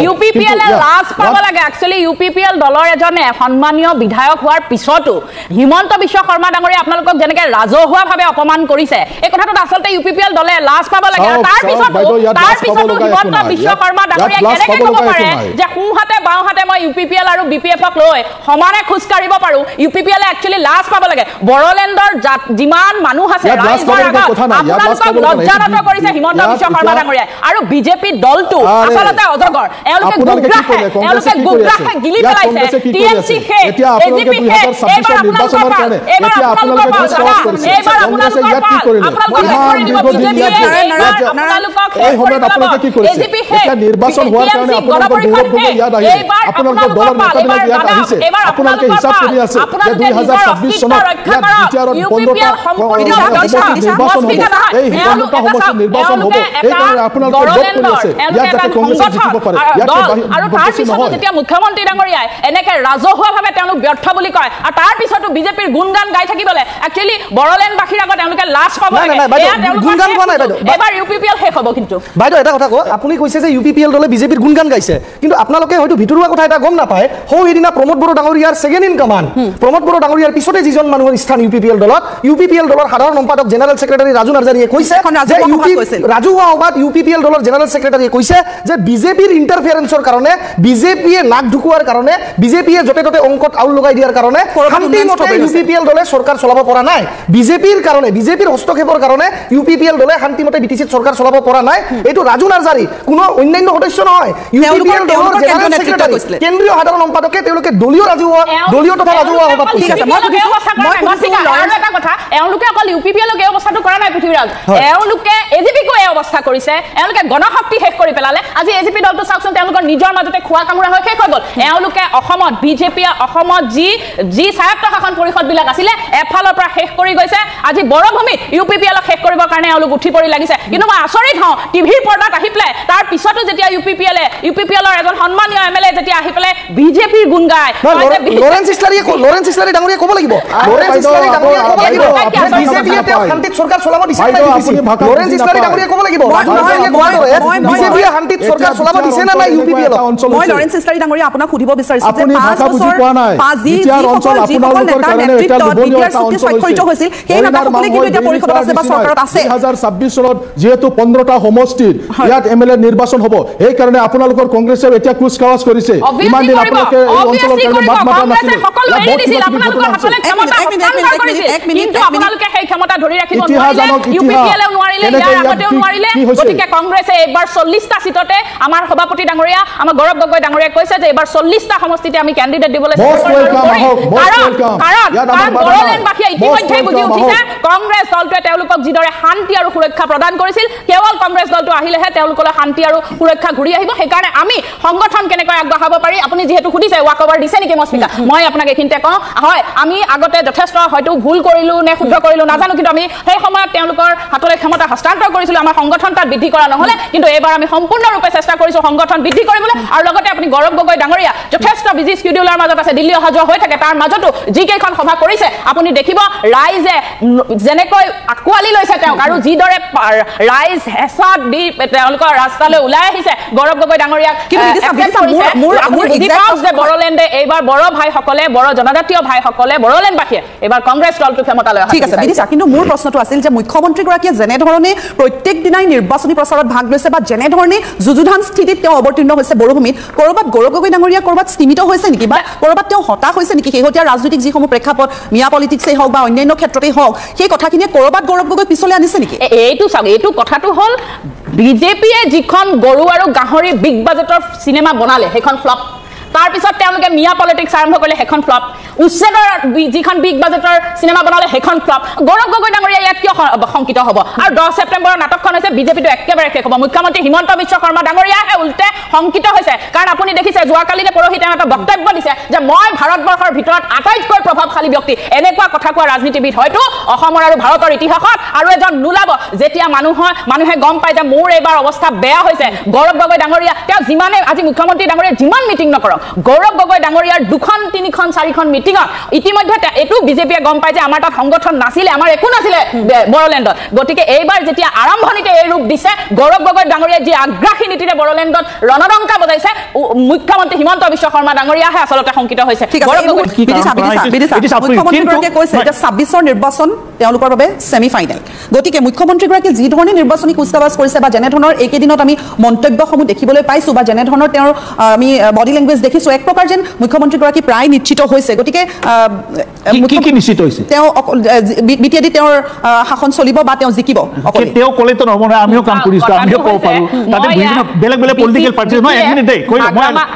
UPPL লাজ পাব লাগে একচুয়ালি ইউপিপিএল দলৰ এজনে সন্মানীয় বিধায়ক হোৱাৰ পিছতো হিমন্ত বিশ্ব শৰ্মা ডাঙৰীয়া আপোনালোকক যেনেকৈ ৰাজহুৱাভাৱে অপমান কৰিছে এই কথাটো আচলতে ইউপিপিএল দলে লাজ পাব লাগে আৰু তাৰ পিছতো হিমন্ত বিশ্ব শৰ্মা ডাঙৰীয়া কেনেকৈ ক'ব পাৰে যে সোঁহাতে বাওঁহাতে মই ইউপিপিএল আৰু বিপিএফক লৈ সমানে খোজ কাঢ়িব পাৰো ইউপিপিএল একচুয়ালি লাজ পাব লাগে বড়োলেণ্ডৰ যিমান মানুহ আছে ৰাইজৰ আগত আপোনালোকক লজ্জানত কৰিছে হিমন্ত বিশ্ব শৰ্মা ডাঙৰীয়াই আৰু বিজেপি দলটো আচলতে অজগৰ এওঁলোকে গুগ্ৰাহে গিলি পেলাইছে টিএমসি হে এজিপি হে এইবাৰ আপোনালোকৰ পাল এইবাৰ আপোনালোকৰ এই সময়ত আপোনালোকে কি কৰিছে এতিয়া নিৰ্বাচন হোৱাৰ কাৰণে আপোনালোকৰ গৌৰৱবোৰ ইয়াত আহিছে আপোনালোকৰ দলৰ নেতাবিলাক ইয়াত আহিছে আপোনালোকে হিচাপ কৰি আছে যে 2026 চনত ইয়াত বিচাৰত 15টা নিৰ্বাচন হ'ব এই 15টা সমষ্টি নিৰ্বাচন হ'ব এই কাৰণে আপোনালোকে ভোট কৰি আছে ইয়াত যাতে কংগ্ৰেছে জিকিব পাৰে আৰু তাৰ পিছতো যেতিয়া মুখ্যমন্ত্ৰী ডাঙৰীয়াই এনেকৈ ৰাজহুৱাভাৱে তেওঁলোক ব্যৰ্থ বুলি কয় আৰু তাৰ পিছতো বিজেপিৰ গুণগান গাই থাকিবলৈ একচুৱেলি বড়োলেণ্ডবাসীৰ আগত তেওঁলোকে লাজ পাব লাগে এবাৰ ইউপিপিএল শেষ হ'ব কিন্তু বাইদেউ এটা কথা কওঁ আপুনি কৈছে যে ইউপিপিএল দলে বিজেপিৰ গুণগান গাইছে কিন্তু আপোনালোকে হয়তো ভিতৰুৱা কথা এটা গম নাপায় সেইদিনা প্ৰমোদ বড়ো ডাঙৰীয়াৰ second in command Pramod Boro ডাঙৰীয়াৰ পিছতে যিজন মানুহৰ স্থান ইউপিপিএল দলৰ সাধাৰণ সম্পাদক জেনেৰেল ছেক্ৰেটাৰী ৰাজু নাৰ্জাৰীয়ে কৈছে ৰাজহুৱা সভাত ইউপিপিএল দলৰ জেনেৰেল ছেক্ৰেটাৰীয়ে কৈছে যে বিজেপিৰ ইণ্টাৰফিয়াৰেন্সৰ কাৰণে বিজেপিয়ে নাক ঢুকুৱাৰ কাৰণে বিজেপিয়ে য'তে ত'তে অংকত আউল লগাই দিয়াৰ কাৰণে শান্তিমতে ইউপিপিএল দলে চৰকাৰ চলাব পৰা নাই বিজেপিৰ হস্তক্ষেপৰ কাৰণে ইউপিপিএল দলে শান্তিমতে বিটিচিত চৰকাৰ চলাব পৰা নাই এইটো ৰাজু নাৰ্জাৰী কোনো অন্যান্য সদস্য নহয় ইউপিপিএল দলৰ জেনেৰেল ছেক্ৰেটাৰী কেন্দ্ৰীয় সাধাৰণ সম্পাদকে তেওঁলোকে দলীয় তথা ৰাজহুৱা সভাত কৈছে এটা কথা এওঁলোকে অকল ইউপিপিএলক এই অৱস্থাটো কৰা নাই পৃথিৱীৰাজ এওঁলোকে এজিপিকো এই অৱস্থা কৰিছে এওঁলোকে গণশক্তি শেষ কৰি পেলালে আজি এজিপি দলটো চাওকচোন তেওঁলোকৰ নিজৰ মাজতে খোৱা কামোৰা হৈ শেষ হৈ গ'ল এওঁলোকে অসমত বিজেপিয়ে অসমত যি স্বায়ত্ত শাসন পৰিষদবিলাক আছিলে এফালৰ পৰা শেষ কৰি গৈছে আজি বড়ভূমিত ইউপিপিএলক শেষ কৰিবৰ কাৰণে এওঁলোক উঠি পৰি লাগিছে কিন্তু মই আচৰিত হওঁ টিভিৰ পৰ্দাত আহি পেলাই তাৰ পিছতো যেতিয়া ইউপিপিএলৰ এজন সন্মানীয় এমএলএ যেতিয়া আহি পেলাই বিজেপিৰ গুণ গায় লৰেন্স ইছলাৰী ডাঙৰীয়া ক'ব লাগিব বিজেপিয়ে তেওঁ শান্তিত চৰকাৰ চলাব দিছে লৰেন্স ইছলাৰী ডাঙৰীয়া ক'ব লাগিব বিজেপিয়ে শান্তিত চৰকাৰ চলাব দিছে না নাই ইউপিপিএল মই লৰেন্স ইছলাৰী ডাঙৰীয়া আপোনাক সুধিব বিচাৰিছো যে 5 বছৰ আপোনালোকৰ কাৰণে এটা লবনীয় এটা অঞ্চল হৈছিল সেই নেতাসকলে কিন্তু এতিয়া পৰিষদত আছে বা চৰকাৰত আছে 2026 চনত যেহেতু 15টা সমষ্টিৰ ইয়াত এমএলএ নিৰ্বাচন হ'ব এই কাৰণে আপোনালোকৰ কংগ্ৰেছে এতিয়া কুচ কাৱাজ কৰিছে ইমান দিন আপোনালোকে এই অঞ্চলৰ কাৰণে মাত মাতা নাছিল সকলো এৰি দিছিল আপোনালোকৰ হাতলে ক্ষমতা হস্তান্তৰ কৰিছিল কিন্তু আপোনালোকে সেই ক্ষমতা ধৰি ৰাখিব নোৱাৰিলে ইউপিপিএলও নোৱাৰিলে ইয়াৰ আগতেও নোৱাৰিলে গতিকে কংগ্ৰেছে এইবাৰ 40টা সিটতে আমাৰ সভাপতি ডাঙৰীয়া আমাৰ গৌৰৱ গগৈ ডাঙৰীয়াই কৈছে যে এইবাৰ 40টা সমষ্টিতে আমি কেণ্ডিডেট দিবলৈ কাৰণ বড়োলেণ্ডবাসীয়ে ইতিমধ্যে বুজি উঠিছে কংগ্ৰেছ দলটোৱে তেওঁলোকক যিদৰে শান্তি আৰু সুৰক্ষা প্ৰদান কৰিছিল কেৱল কংগ্ৰেছ দলটো আহিলেহে তেওঁলোকলৈ শান্তি আৰু সুৰক্ষা ঘূৰি আহিব সেইকাৰণে আমি সংগঠন কেনেকৈ আগবঢ়াব পাৰি আপুনি যিহেতু সুধিছে ৱাক অভাৰ দিছে নেকি মস্মিতা মই আপোনাক এইখিনিতে কওঁ হয় আমি আগতে যথেষ্ট হয়তো ভুল কৰিলো নে শুদ্ধ কৰিলো নাজানো কিন্তু আমি সেই সময়ত তেওঁলোকৰ হাতলৈ ক্ষমতা হস্তান্তৰ কৰিছিলোঁ আমাৰ সংগঠন তাত বৃদ্ধি কৰা নহ'লে কিন্তু এইবাৰ আমি সম্পূৰ্ণৰূপে চেষ্টা কৰিছোঁ সংগঠন বৃদ্ধি কৰিবলৈ আৰু লগতে আপুনি গৌৰৱ গগৈ ডাঙৰীয়া যথেষ্ট বিজি স্কিডিউলৰ মাজত আছে দিল্লী অহা যোৱা হৈ থাকে তাৰ মাজতো যিকেইখন সভা কৰিছে আপুনি দেখিব ৰাইজে যেনেকৈ আঁকোৱালি লৈছে তেওঁক আৰু যিদৰে ৰাইজ হেঁচাত দি তেওঁলোকৰ ৰাস্তালৈ ওলাই আহিছে গৌৰৱ গগৈ ডাঙৰীয়াক বড়োলেণ্ডে এইবাৰ বড়ো ভাইসকলে বড়ো জনজাতীয় ভাইসকলে বড়োলেণ্ডবাসীয়ে এইবাৰ কংগ্ৰেছ দলটো ক্ষমতালৈ ঠিক আছে বিদিশা কিন্তু মোৰ প্ৰশ্নটো আছিল যে মুখ্যমন্ত্ৰীগৰাকীয়ে যেনেধৰণে প্ৰত্যেক দিনাই নিৰ্বাচনী প্ৰচাৰত ভাগ লৈছে বা যেনেধৰণে যুযুধান স্থিতিত তেওঁ অৱতীৰ্ণ হৈছে বড়োভূমিত ক'ৰবাত গৌৰৱ গগৈ ডাঙৰীয়া ক'ৰবাত স্তীমিত হৈছে নেকি বা ক'ৰবাত তেওঁ হতাশ হৈছে নেকি শেহতীয়া ৰাজনৈতিক যিসমূহ প্ৰেক্ষাপট মিয়া পলিটিক্সেই হওক বা অন্যান্য ক্ষেত্ৰতেই হওক সেই কথাখিনিয়ে ক'ৰবাত গৌৰৱ গগৈ পিছলৈ আনিছে নেকি এইটো চাওক এইটো কথাটো হ'ল বিজেপিয়ে যিখন গৰু আৰু গাহৰি বিগ বাজেটৰ চিনেমা বনালে সেইখন ফ্লপ তাৰ পিছত তেওঁলোকে মিয়া পলিটিক্স আৰম্ভ কৰিলে সেইখন ফ্লপ উচ্ছেদৰ যিখন বিগ বাজেটৰ চিনেমা বনালে সেইখন ফ্লপ গৌৰৱ গগৈ ডাঙৰীয়া ইয়াত কিয় শংকিত হ'ব আৰু 10 ছেপ্টেম্বৰৰ নাটকখন হৈছে বিজেপিটো একেবাৰে শেষ হ'ব মুখ্যমন্ত্ৰী হিমন্ত বিশ্ব শৰ্মা ডাঙৰীয়াহে উল্টে শংকিত হৈছে কাৰণ আপুনি দেখিছে যোৱাকালি নে পৰহি তেওঁ এটা বক্তব্য দিছে যে মই ভাৰতবৰ্ষৰ ভিতৰত আটাইতকৈ প্ৰভাৱশালী ব্যক্তি এনেকুৱা কথা কোৱা ৰাজনীতিবিদ হয়তো অসমৰ আৰু ভাৰতৰ ইতিহাসত আৰু এজন নোলাব যেতিয়া মানুহে গম পায় যে মোৰ এইবাৰ অৱস্থা বেয়া হৈছে গৌৰৱ গগৈ ডাঙৰীয়া তেওঁ যিমানে আজি মুখ্যমন্ত্ৰী ডাঙৰীয়া যিমান মিটিং নকৰক গৌৰৱ গগৈ ডাঙৰীয়াৰ 2খন 3খন 4খন মিটিঙত ইতিমধ্যে এটো বিজেপিয়ে গম পায় যে আমাৰ তাত সংগঠন নাছিলে আমাৰ একো নাছিলে বড়োলেণ্ডত গতিকে এইবাৰ যেতিয়া আৰম্ভণিতে এই ৰূপ দিছে গৌৰৱ গগৈ ডাঙৰীয়াই যি আগ্ৰাসী নীতিৰে বড়োলেণ্ডত ৰণডংকা বজাইছে মুখ্যমন্ত্ৰী হিমন্ত বিশ্ব শৰ্মা ডাঙৰীয়াহে আচলতে শংকিত হৈছে মুখ্যমন্ত্ৰীগৰাকীয়ে কৈছে যে 26ৰ নিৰ্বাচন তেওঁলোকৰ বাবে সেমি ফাইনেল গতিকে মুখ্যমন্ত্ৰীগৰাকীয়ে যি ধৰণে নিৰ্বাচনী কুচকাৱাজ কৰিছে বা যেনে ধৰণৰ এইকেইদিনত আমি মন্তব্যসমূহ দেখিবলৈ পাইছো বা যেনে ধৰণৰ তেওঁৰ আমি বডি লেংগুৱেজ দেখিছো এক প্ৰকাৰ যেন মুখ্যমন্ত্ৰীগৰাকী প্ৰায় নিশ্চিত হৈছে গতিকে কি নিশ্চিত হৈছে তেওঁ বিটিআদি তেওঁৰ শাসন চলিব বা তেওঁ জিকিব তেওঁ কলেতো নহব নহয় আমিও কাম কৰিছো আমিও ক'ব পাৰো তাতে বিভিন্ন বেলেগ বেলেগ পলিটিকেল পাৰ্টি নহয় এক মিনিট দেই কৈ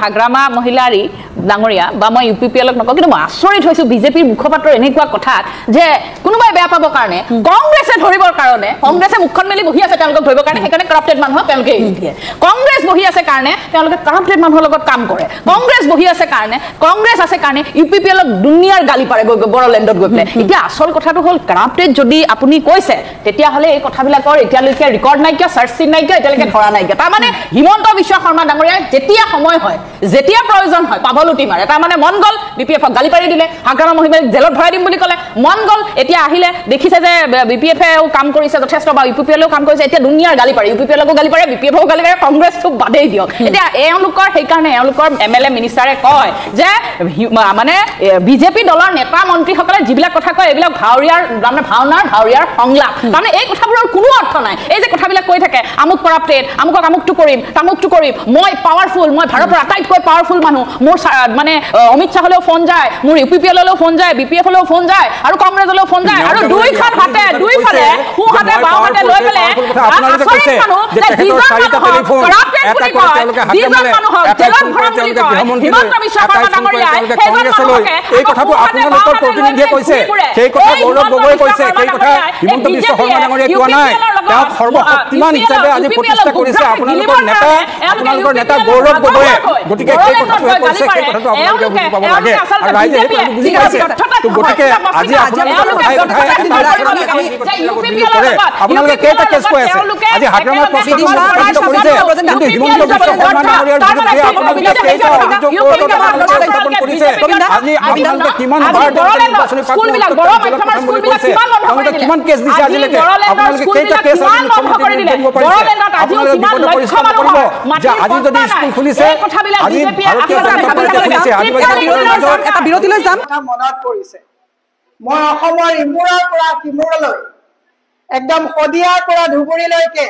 হাগ্ৰামা মহিলাৰী ডাঙৰীয়া বা মই ইউপিপিএলক নকওঁ কিন্তু মই আচৰিত হৈছো বিজেপিৰ মুখপাত্ৰৰ এনেকুৱা কথা যে কোনোবাই বেয়া পাবৰ কাৰণে কংগ্ৰেছে ধৰিবৰ কাৰণে কংগ্ৰেছে মুখখন মেলি বহি আছে তেওঁলোকক ধৰিবৰ কাৰণে সেইকাৰণে কৰাপ্টেড মানুহক তেওঁলোকে এৰি দিয়ে কংগ্ৰেছ বহি আছে কাৰণে তেওঁলোকে কৰাপ্টেড মানুহৰ লগত কাম কৰে কংগ্ৰেছ বহি আছে কাৰণে কংগ্ৰেছ আছে কাৰণে ইউপিপিএলক দুনিয়াৰ গালি পাৰে বড়োলেণ্ডত গৈ পেলাই এতিয়া আচল কথাটো হ'ল কৰাপ্টেড যদি আপুনি কৈছে তেতিয়াহ'লে এই কথাবিলাকৰ এতিয়ালৈকে ৰেকৰ্ড নাইকিয়া চাৰ্চ চিট নাইকিয়া এতিয়ালৈকে ধৰা নাইকিয়া তাৰমানে হিমন্ত বিশ্ব শৰ্মা ডাঙৰীয়াই যেতিয়া সময় হয় যেতিয়া প্ৰয়োজন হয় পাভলুটি মাৰে তাৰমানে মন গ'ল বিপিএফক গালি পাৰি দিলে হাগ্ৰামা মহিলাক জেলত ভৰাই দিম বুলি ক'লে মন গ'ল এতিয়া আহিলে দেখিছে যে বিপিএফেও কাম কৰিছে যথেষ্ট বা ইউপিপিএলেও কাম কৰিছে এতিয়া দুনিয়াৰ গালি পাৰে ইউপিপিএলকো গালি পাৰে বিপিএফকো গালি পাৰে কংগ্ৰেছটো বাদেই দিয়ক এতিয়া এওঁলোকৰ সেইকাৰণে এওঁলোকৰ এমএলএ মিনিষ্টাৰে কয় যে মানে বিজেপি দলৰ নেতা মন্ত্ৰীসকলে যিবিলাক কথা কয় এইবিলাক ভাওৰীয়াৰ সংলাপ তাৰমানে এই কথাবোৰৰ কোনো অৰ্থ নাই এই যে কথাবিলাক কৈ থাকে আমুক কৰাপ্টেড আমুকক আমুকটো কৰিম তামুকটো কৰিম মই পাৱাৰফুল মই ভাৰতৰ আটাইতকৈ পাৱাৰফুল মানুহ মোৰ মানে অমিত শ্বাহলৈও ফোন যায় মোৰ ইউপিপিএললৈও ফোন যায় বিপিএফলৈও ফোন যায় আৰু কংগ্ৰেছলৈও ফোন যায় আৰু দুইখন হাতে দুইফালে সোঁ হাতে বাওঁ হাতে লৈ পেলাই আপোনালোকে কৈছে যে তেখেতৰ চাৰিটা টেলিফোন এটা কৈ তেওঁলোকে হাতে মাৰে এটা কৈ তেওঁলোকে গৃহমন্ত্ৰী হিমন্ত বিশ্ব শৰ্মা ডাঙৰীয়াই কংগ্ৰেছলৈ এই কথাটো আপোনালোকৰ প্ৰতিনিধিয়ে কৈছে সেই কথা গৌৰৱ গগৈ কৈছে সেই কথা হিমন্ত বিশ্ব শৰ্মা ডাঙৰীয়াই কোৱা নাই তেওঁ সৰ্বশক্তিমান হিচাপে আজি প্ৰতিষ্ঠা কৰিছে আপোনালোকৰ নেতা গৌৰৱ গগৈয়ে গতিকে সেই কথাটো কৈছে সেই কথাটো আপোনালোকে বুজি পাব লাগে আৰু ৰাইজে বুজি পাইছে তো গতিকে আজি আপোনালোকৰ আপোনালোকে কেইটা কেছ কৈ আছে আজি হাগ্ৰামাৰ প্ৰশ্নটো উত্থাপিত কৰিছে কিন্তু হিমন্ত বিশ্ব শৰ্মা ডাঙৰীয়াৰ বিৰুদ্ধে আপোনালোকে কেইটা অভিযোগ উত্থাপন কৰিছে আজি আপোনালোকে কিমান বাৰ নিৰ্বাচনী আপোনালোকে কিমান কেছ দিছে আজিলৈকে আপোনালোকে কেইটা কেছ যে আজি যদি স্কুল খুলিছে আজি ভাৰতীয় জনতা পাৰ্টিয়ে এটা বিৰতিলৈ যাম মনত পৰিছে মই অসমৰ ইমূৰৰ পৰা সিমূৰলৈ একদম শদিয়াৰ পৰা ধুবুৰীলৈকে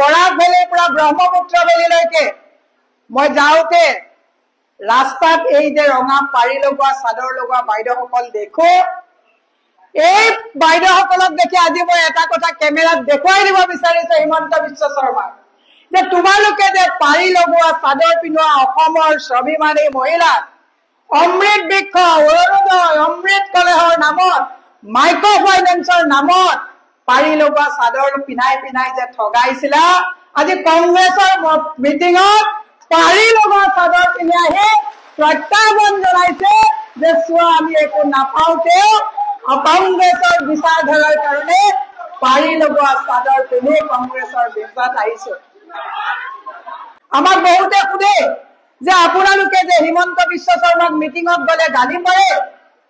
বৰাক ভেলীৰ পৰা ব্ৰহ্মপুত্ৰ ভেলীলৈকে মই যাওঁতে ৰাস্তাত এই যে ৰঙা পাৰি লগোৱা চাদৰ লগোৱা বাইদেউসকল দেখো এই বাইদেউসকলক দেখি আজি মই এটা কথা কেমেৰাত দেখুৱাই দিব বিচাৰিছো হিমন্ত বিশ্ব শৰ্মা যে তোমালোকে যে পাৰি লগোৱা চাদৰ পিন্ধোৱা অসমৰ স্বাভিমানী মহিলা অমৃত বৃক্ষ অৰুণোদয় অমৃত কলেহৰ নামত মাইক্ৰ ফাইনেন্সৰ নামত পাৰি লগোৱা চাদৰ পিন্ধাই পিন্ধাই যে ঠগাইছিলা আজি কংগ্ৰেছৰ মিটিঙত পাৰি লগোৱা চাদৰ পিন্ধি আহি প্ৰত্যাহ্বান জনাইছে যে চোৱা আমি একো নাপাওঁতেও কংগ্ৰেছৰ বিচাৰধাৰাৰ কাৰণে পাৰি লগোৱা চাদৰ পিন্ধি কংগ্ৰেছৰ বিজয়ত আহিছো আমাক বহুতে সোধে যে আপোনালোকে যে হিমন্ত বিশ্ব শৰ্মাক মিটিঙত গলে গালি পাৰে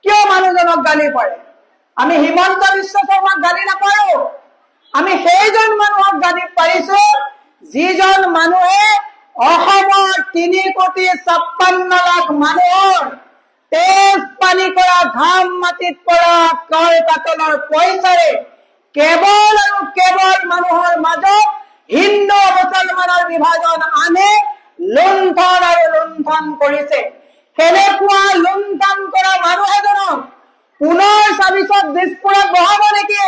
কিয় মানুহজনক গালি পাৰে আমি হিমন্ত বিশ্ব শৰ্মাক গালি নাপাৰো আমি সেইজন মানুহক গালি পাৰিছো যিজন মানুহে অসমৰ 3,56,00,000 মানুহৰ তেজ পানী কৰা ঘাম মাটিত পৰা কৰ কাতলৰ পইচাৰে কেৱল আৰু কেৱল মানুহৰ মাজত হিন্দু মুছলমানৰ বিভাজন আনে লুণ্ঠন আৰু লুণ্ঠন কৰিছে কেনেকুৱা লুণ্ঠন কৰা মানুহ এজনক পুনৰ চাবিছত দিছপুৰত বহাব নেকি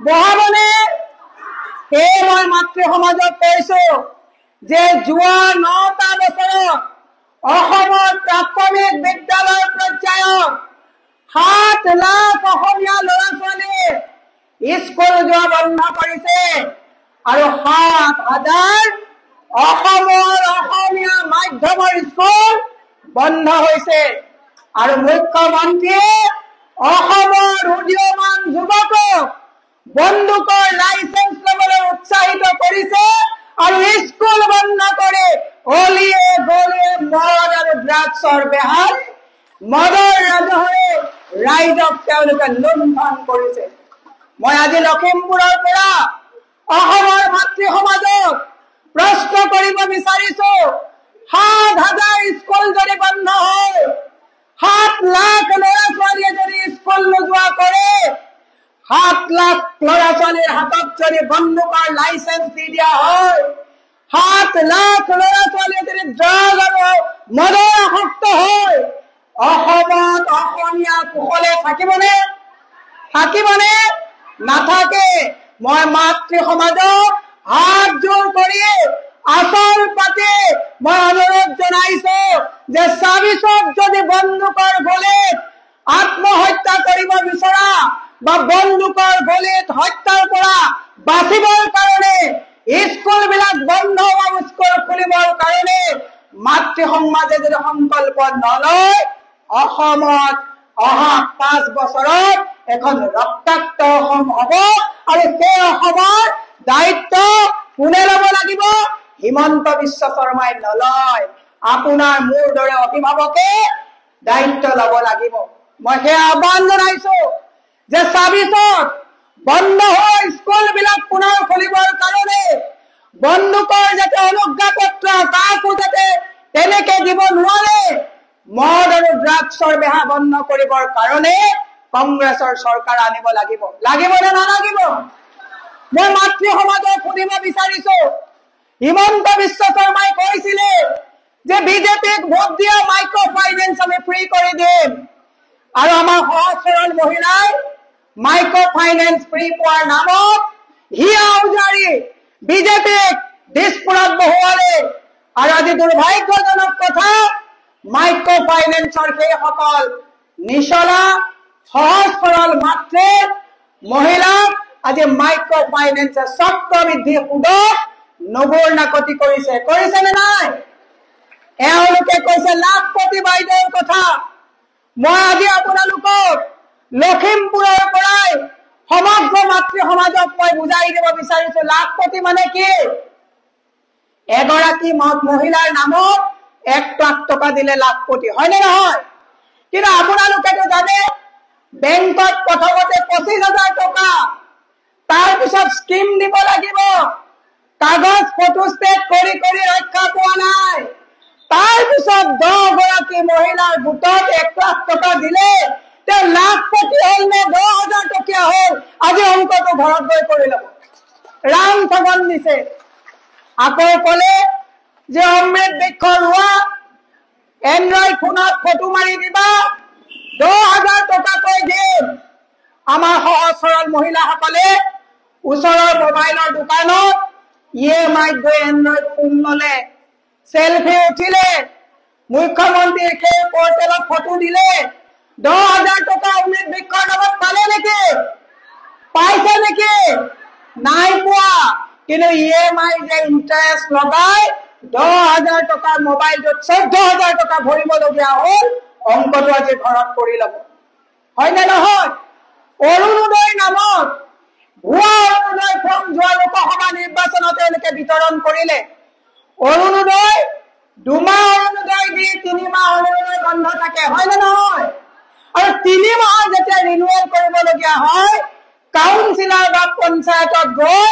বহাবনে এই মই মাতৃ সমাজক কৈছো যে যোৱা 9টা বছৰত অসমৰ প্ৰাথমিক বিদ্যালয় পৰ্যায়ত 7 লাখ অসমীয়া ল'ৰা ছোৱালীয়ে স্কুল যোৱা বন্ধ কৰিছে আৰু 7,000 অসমৰ অসমীয়া মাধ্যমৰ স্কুল বন্ধ হৈছে আৰু মুখ্যমন্ত্ৰীয়ে অসমৰ উদীয়মান যুৱকক বন্দুকৰ লাইসেন্স ল'বলৈ উৎসাহিত কৰিছে আৰু স্কুল বন্ধ কৰি অলিয়ে গলিয়ে ড্ৰাগছৰ বেহাৰ মদৰ ৰাজহৰে ৰাইজক তেওঁলোকে লুণ্ঠন কৰিছে। মই আজি লখিমপুৰৰ পৰা অসমৰ মাতৃ সমাজক প্ৰশ্ন কৰিব বিচাৰিছো, ৭,০০০ স্কুল যদি বন্ধ হয়, ৭ লাখ ল'ৰা ছোৱালীয়ে যদি স্কুল নোযোৱা কৰে, ৭ লাখ ল'ৰা ছোৱালীৰ হাতত যদি বন্দুকৰ লাইচেন্স দি দিয়া হয়, ৭ লাখ ল'ৰা ছোৱালীয়ে যদি ড্ৰাগ আৰু মদৰ আসক্ত হয়, অসমত অসমীয়া কুশলে থাকিবনে? থাকিবনে? নাথাকে। মই মাতৃ সমাজক হাত জোৰ কৰি আচল পাতি মই অনুৰোধ জনাইছো যে চাবিচত যদি বন্দুকৰ গলিত আত্মহত্যা কৰিব বিচৰা বা বন্দুকৰ গলিত হত্যাৰ পৰা বাচিবৰ কাৰণে স্কুল বিলাক বন্ধ বা স্কুল খুলিবৰ কাৰণে মাতৃ সমাজে যদি সংকল্প নলয়, অসমত অহা 5 বছৰত এখন ৰক্তাক্ত অসম হ'ব। আৰু সেই অসমৰ দায়িত্ব কোনে ল'ব লাগিব? হিমন্ত বিশ্ব শৰ্মাই নলয়, আপোনাৰ মোৰ দৰে অভিভাৱকে দায়িত্ব ল'ব লাগিব। মই সেই আহ্বান জনাইছো যে চাবিচত বন্ধ হোৱা স্কুল বিলাক পুনৰ খুলিবৰ কাৰণে বন্দুকৰ যাতে অনুজ্ঞাপত্ৰ কাকো যাতে তেনেকে দিব নোৱাৰে, মদ আৰু ড্ৰাগছৰ বেহা বন্ধ কৰিবৰ কাৰণে কংগ্ৰেছৰ চৰকাৰ আনিব লাগিব। লাগিব নে নালাগিব? মই মাতৃ সমাজক সুধিব বিচাৰিছো, হিমন্ত বিশ্ব শৰ্মাই কৈছিলে যে বিজেপিক ভোট দিয়া মাইক্ৰ' ফাইনেন্স আমি ফ্ৰী কৰি দিম, আৰু আমাৰ সহজ সৰল মহিলাই মাইক্ৰ' ফাইনেন্স ফ্ৰী পোৱাৰ নামত হিয়া উজাৰি বিজেপিক দিছপুৰত বহুৱালে। আৰু আজি দুৰ্ভাগ্যজনক কথা, মাইক্ৰ' ফাইনেন্সৰ সেইসকল নিচলা সহজ সৰল মাতৃ মহিলাক আজি মাইক্ৰ' ফাইনেন্সে চক্ৰবৃদ্ধি সুদত নগৰ নাকতি কৰিছে। কৰিছে নে নাই? এওঁলোকে কৈছে লাখপতি বাইদেউৰ কথা। মই আজি আপোনালোকক লখিমপুৰৰ পৰাই সমগ্ৰ মাতৃ সমাজক মই বুজাই দিব বিচাৰিছো, লাখপতি মানে কি? এগৰাকী মহিলাৰ নামত 1 লাখ টকা দিলে লাখপতি, হয়নে নহয়? কিন্তু আপোনালোকেতো জানে বেংকত প্ৰথমতে 25,000 টকা, তাৰপিছত স্কিম দিব লাগিব, কাগজ ফটোষ্টেট কৰি কৰি ৰক্ষা পোৱা নাই, তাৰপিছত 10 গৰাকী মহিলাৰ গোটত 1 লাখ টকা দিলে তেওঁ লাখপতি হল নে 10,000 টকীয়া হল? আজি অংকটো ঘৰত গৈ কৰি ল'ব। ৰাম ঠগন দিছে। আকৌ কলে যে অমৃত বৃক্ষ ৰোৱা, এণ্ড্ৰইড ফোনত ফটো মাৰি দিবা, 10,000 টকাকৈ দিম। আমাৰ সহজ সৰল মহিলাসকলে ওচৰৰ মোবাইলৰ দোকানত EMI গৈ এণ্ড্ৰইড ফোন ললে, সেলফি উঠিলে, মুখ্যমন্ত্ৰীৰ সেই পৰ্টেলত ফটো দিলে, 10,000 টকা অমৃত বৃক্ষৰ নামত পালে নেকি? পাইছে নেকি? নাই পোৱা। কিন্তু EMI যে ইণ্টাৰেষ্ট লগাই 10,000 টকাৰ মোবাইলটোত 14,000 টকা ভৰিবলগীয়া হ'ল। অংকটো আজি ঘৰত কৰি ল'ব, হয়নে নহয়? অৰুণোদয় নামত ভুৱা অৰুণোদয় ফৰ্ম যোৱা লোকসভা নিৰ্বাচনত তেওঁলোকে বিতৰণ কৰিলে। অৰুণোদয় 2 মাহ অৰুণোদয় দি 3 মাহ অৰুণোদয় বন্ধ থাকে, হয়নে নহয়? আৰু 3 মাহৰ যেতিয়া ৰিনুৱেল কৰিবলগীয়া হয়, কাউন্সিলৰ বা পঞ্চায়তত গৈ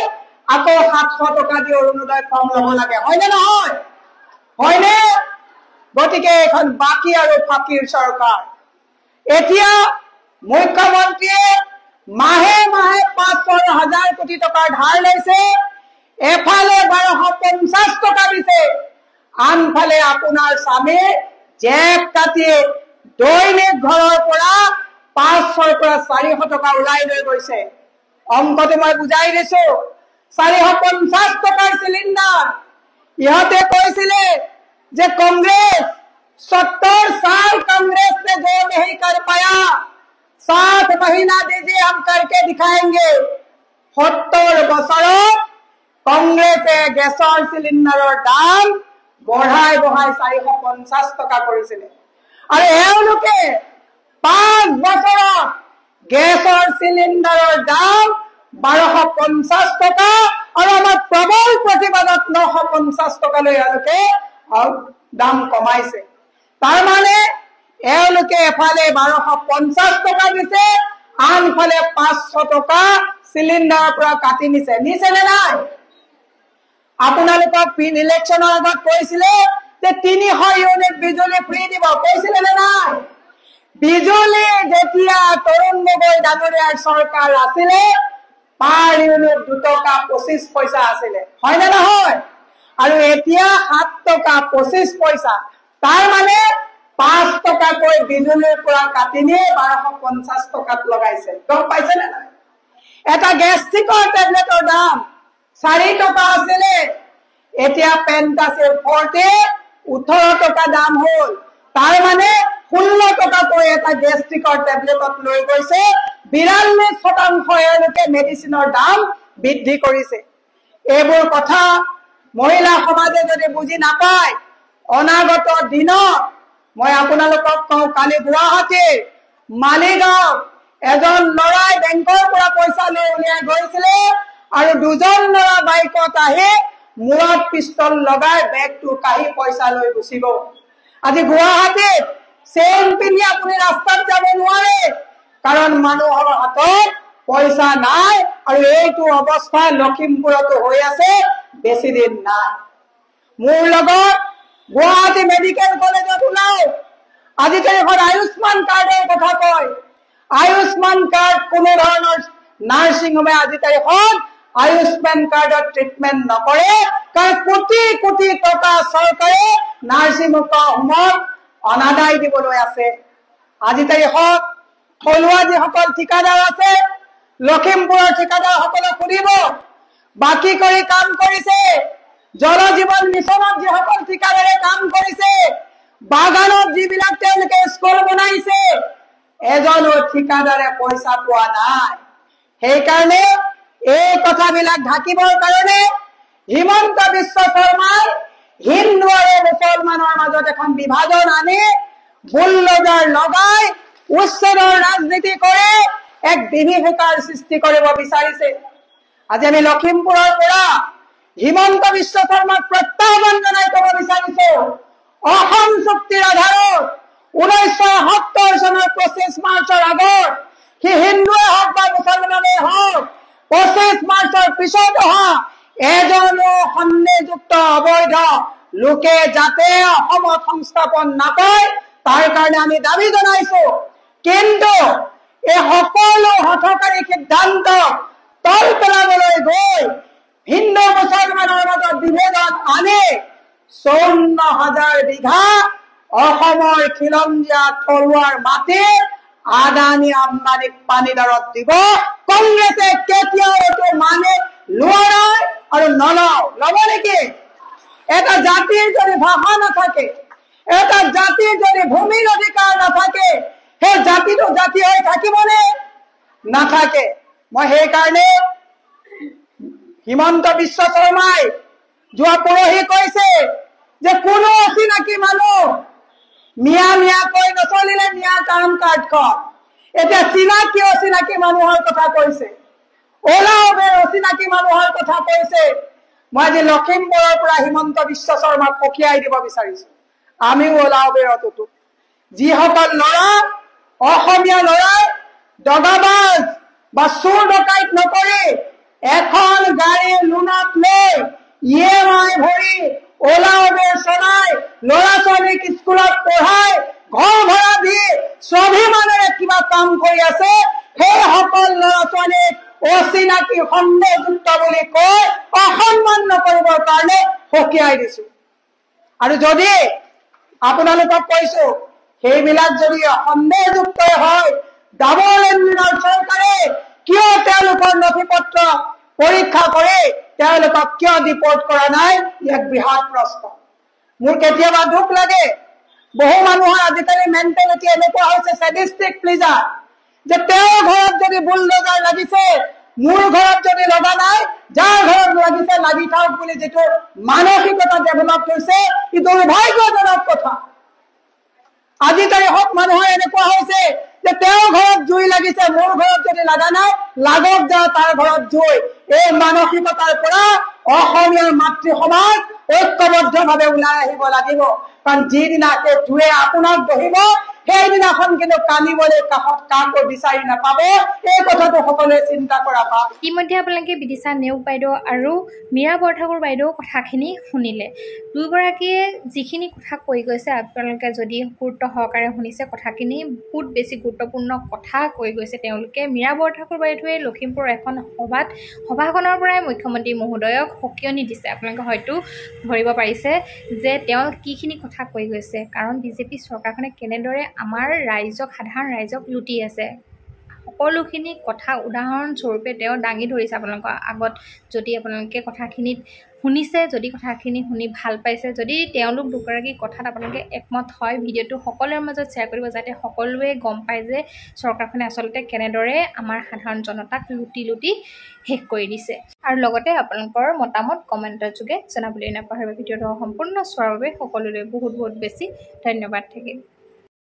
আকৌ 700 টকা দি অৰুণোদয় ফৰ্ম ল'ব লাগে, হয়নে নহয়? হয়নে? গতিকে এখন বাকী আৰু ফাঁকিৰ চৰকাৰ। এতিয়া মুখ্যমন্ত্ৰীয়ে মাহে মাহে 5,000 কোটি টকাৰ ধাৰ লৈছে, এফালে 1250 টকা দিছে, আনফালে আপোনাৰ স্বামীৰ জেক কাটি দৈনিক ঘৰৰ পৰা 500ৰ পৰা 400 টকা ওলাই লৈ গৈছে। অংকটো মই বুজাই দিছো। 450 টকাৰ চিলিণ্ডাৰ। ইহঁতে কৈছিলে যে कांग्रेस 70 साल कांग्रेस ने जो नहीं कर पाया 60 महीना दीजिए हम करके दिखाएंगे। 70 বছৰত কংগ্ৰেছে গেছৰ চিলিণ্ডাৰৰ দাম বঢ়াই বঢ়াই 450 টকা কৰিছিলে, আৰু এওঁলোকে 5 বছৰত গেছৰ চিলিণ্ডাৰৰ দাম 1250 টকা আৰু আমাৰ প্ৰবল প্ৰতিবাদত 950 টকালৈ এওঁলোকে দাম কমাইছে। তাৰ মানে এওঁলোকে এফালে 1250 টকা দিছে, আনফালে 500 টকা চিলিণ্ডাৰৰ পৰা কাটি নিছে নে নাই? আপোনালোকক ইলেকশ্যনৰ আগত কৈছিলে যে 300 ইউনিট বিজুলী ফ্ৰী দিব, কৈছিলে নে নাই? বিজুলী যেতিয়া তৰুণ গগৈ ডাঙৰীয়াৰ চৰকাৰ আছিলে পাৰ ইউনিট 2 টকা 25 পইচা আছিলে, হয় নে নহয়? আৰু এতিয়া 7 টকা 25 পইচা, তাৰ মানে 5 টকাকৈ বিজুলীৰ পৰা কাটি নি 1250 টকাত লগাইছে। গম পাইছে নে নাই? এটা গেষ্ট্ৰিকৰ টেবলেটৰ দাম 4 টকা আছিলে, এতিয়া পেণ্টাচিল 18 টকা দাম হ'ল। তাৰ মানে 16 টকাকৈ এটা গেষ্ট্ৰিকৰ টেবলেটত লৈ গৈছে। 42% এওঁলোকে মেডিচিনৰ দাম বৃদ্ধি কৰিছে। এইবোৰ কথা মহিলা সমাজে যদি বুজি নাপায়, অনাগত দিনত মই আপোনালোকক কওঁ, কালি গুৱাহাটীৰ মালিগাঁও এজন ল'ৰাই বেংকৰ পৰা পইচা লৈ উলিয়াই গৈছিলে আৰু দুজন ল'ৰা বাইকত আহি মূৰত পিষ্টল লগাই বেগটো কাঢ়ি পইচা লৈ গুচি গ'ল। আজি গুৱাহাটীত চেইন পিন্ধি আপুনি ৰাস্তাত যাব নোৱাৰে, কাৰণ মানুহৰ হাতত পইচা নাই। আৰু এইটো অৱস্থা লখিমপুৰতো হৈ আছে, বেছি দিন নাই। মোৰ লগত গুৱাহাটী মেডিকেল কলেজত ওলাও, আজি তাৰিখত আয়ুষ্মান কাৰ্ডৰ কথা কয়। আয়ুষ্মান কাৰ্ড কোনো ধৰণৰ নাৰ্ছিং হোমে আজি তাৰিখত আয়ুষ্মান কাৰ্ডৰ ট্ৰিটমেণ্ট নকৰে, কাৰণ কোটি কোটি টকা চৰকাৰে নাৰ্ছিং হোমত অনাদায় দিবলৈ আছে। আজি তাৰিখত থলুৱা যিসকল ঠিকাদাৰ আছে, লখিমপুৰৰ ঠিকাদাৰসকলক সুধিব, বাকী কৰি কাম কৰিছে। জল জীৱন মিছনত যিসকল ঠিকাদাৰে কাম কৰিছে, বাগানত যিবিলাক তেওঁলোকে স্কুল বনাইছে, এজনো ঠিকাদাৰে পইচা পোৱা নাই। সেইকাৰণে এই কথাবিলাক ঢাকিবৰ কাৰণে হিমন্ত বিশ্ব শৰ্মাই হিন্দু আৰু মুছলমানৰ মাজত এখন বিভাজন আনি বুলডোজাৰ লগাই উচ্ছেদৰ ৰাজনীতি কৰে, এক বিভীষিকাৰ সৃষ্টি কৰিব বিচাৰিছে। আজি আমি লখিমপুৰৰ পৰা হিমন্ত বিশ্ব শৰ্মাক প্ৰত্যাহ্বান জনাই ক'ব বিচাৰিছো, অসম চুক্তিৰ আধাৰত 1970 চনৰ 25 মাৰ্চৰ আগত সি হিন্দুৱে হওক বা মুছলমানেই হওক, 25 মাৰ্চৰ পিছত অহা এজনো সন্দেহযুক্ত অবৈধ লোকে যাতে অসমত সংস্থাপন নাপায়, তাৰ কাৰণে আমি দাবী জনাইছো। কিন্তু এই সকলো হঠকাৰী সিদ্ধান্ত তল পেলাবলৈ গৈ হিন্দু মুছলমানৰ মাজত বিভেদন আনি 54,000 বিঘা অসমৰ খিলঞ্জীয়া থলুৱাৰ মাটি আদানী আম্বানীক পানীদাৰত দিব কংগ্ৰেছে কেতিয়াও এইটো মানে লোৱা নাই আৰু ল'ব নেকি? এটা জাতিৰ যদি ভাষা নাথাকে, এটা জাতিৰ যদি ভূমিৰ অধিকাৰ নাথাকে, সেই জাতিটো জাতি হৈ থাকিবনে? নাথাকে। মই সেইকাৰণে হিমন্ত বিশ্ব শৰ্মাই যোৱা পৰহি কৈছে যে কোনো অচিনাকি মানুহ মিয়াকৈ নচলিলে মিয়া টাৰ্ম কাৰ্ডখন। এতিয়া চিনাকি অচিনাকি মানুহৰ কথা কৈছে, ওলা উবেৰ অচিনাকি মানুহৰ কথা কৈছে। মই আজি লখিমপুৰৰ পৰা হিমন্ত বিশ্ব শৰ্মাক পঠিয়াই দিব বিচাৰিছো, আমিও ওলা উবেৰত উঠো। যিসকল ল'ৰা অসমীয়া ল'ৰাই দগাবাজ বা চুৰ ডকাইত নকৰি এখন গাড়ী লোনত লৈ EMI ভৰি ওলা উবেৰ চলাই ল'ৰা ছোৱালীক স্কুলত পঢ়াই ঘৰ ভাড়া দি স্বাভিমানেৰে কিবা কাম কৰি আছে, সেই সকল ল'ৰা ছোৱালীক অচিনাকি সন্দেহযুক্ত বুলি কৈ অসন্মান নকৰিবৰ কাৰণে সকীয়াই দিছো। আৰু যদি আপোনালোকক কৈছো, সেইবিলাক যদি সন্দেহযুক্ত হয়, ডাবল ইঞ্জিনৰ চৰকাৰে কিয় তেওঁলোকৰ নথি পত্ৰ পৰীক্ষা কৰি তেওঁলোকক কিয় ডিপৰ্ট কৰা নাই? এক বৃহৎ প্ৰশ্ন। মোৰ কেতিয়াবা দুখ লাগে, বহু মানুহৰ আজিকালি মেণ্টেলিটি এনেকুৱা হৈছে ছেডিষ্টিক প্লিজাৰ, যে তেওঁৰ ঘৰত যদি বুলডোজাৰ লাগিছে, মোৰ ঘৰত যদি লগা নাই, যাৰ ঘৰত লাগিছে লাগি থাকক বুলি যিটো মানসিকতা ডেভেলপ হৈছে, ই দুৰ্ভাগ্যজনক কথা। আজি তাৰিখত মানুহৰ এনেকুৱা হৈছে যে তেওঁৰ ঘৰত জুই লাগিছে, মোৰ ঘৰত যদি লগা নাই, লাগক যা তাৰ ঘৰত জুই। এই মানসিকতাৰ পৰা অসমীয়াৰ মাতৃ সমাজ ঐক্যবদ্ধভাৱে ওলাই আহিব লাগিব কাৰণ যিদিনা জুয়ে আপোনাক বহিব সেইদিনাখন কিন্তু কান্দিবলৈ কাষত কাকো বিচাৰি নাপাব এই কথাটো সকলোৱে চিন্তা কৰা ভাল ইতিমধ্যে আপোনালোকে বিদিশা নেওগ বাইদেউ আৰু মীৰা বৰঠাকুৰ বাইদেউ কথাখিনি শুনিলে দুয়োগৰাকীয়ে যিখিনি কথা কৈ গৈছে আপোনালোকে যদি গুৰুত্ব সহকাৰে শুনিছে কথাখিনি বহুত বেছি গুৰুত্বপূৰ্ণ কথা কৈ গৈছে তেওঁলোকে মীৰা বৰঠাকুৰ বাইদেৱে লখিমপুৰ এখন সভাখনৰ পৰাই মুখ্যমন্ত্ৰী মহোদয়ক সকিয়নি দিছে আপোনালোকে হয়তো ধৰিব পাৰিছে যে তেওঁ কিখিনি কথা কৈ গৈছে কাৰণ বিজেপি চৰকাৰখনে কেনেদৰে আমাৰ ৰাইজক সাধাৰণ ৰাইজক লুটি আছে সকলোখিনি কথা উদাহৰণস্বৰূপে তেওঁ দাঙি ধৰিছে আপোনালোকৰ আগত যদি আপোনালোকে কথাখিনিত শুনিছে যদি কথাখিনি শুনি ভাল পাইছে যদি তেওঁলোক দুগৰাকী কথাত আপোনালোকে একমত হয় ভিডিঅ'টো সকলোৰে মাজত শ্বেয়াৰ কৰিব যাতে সকলোৱে গম পায় যে চৰকাৰখনে আচলতে কেনেদৰে আমাৰ সাধাৰণ জনতাক লুটি শেষ কৰি দিছে আৰু লগতে আপোনালোকৰ মতামত কমেণ্টৰ যোগে জনাবলৈ নাপাহৰিব ভিডিঅ'টো সম্পূৰ্ণ চোৱাৰ বাবে সকলোলৈ বহুত বেছি ধন্যবাদ থাকিল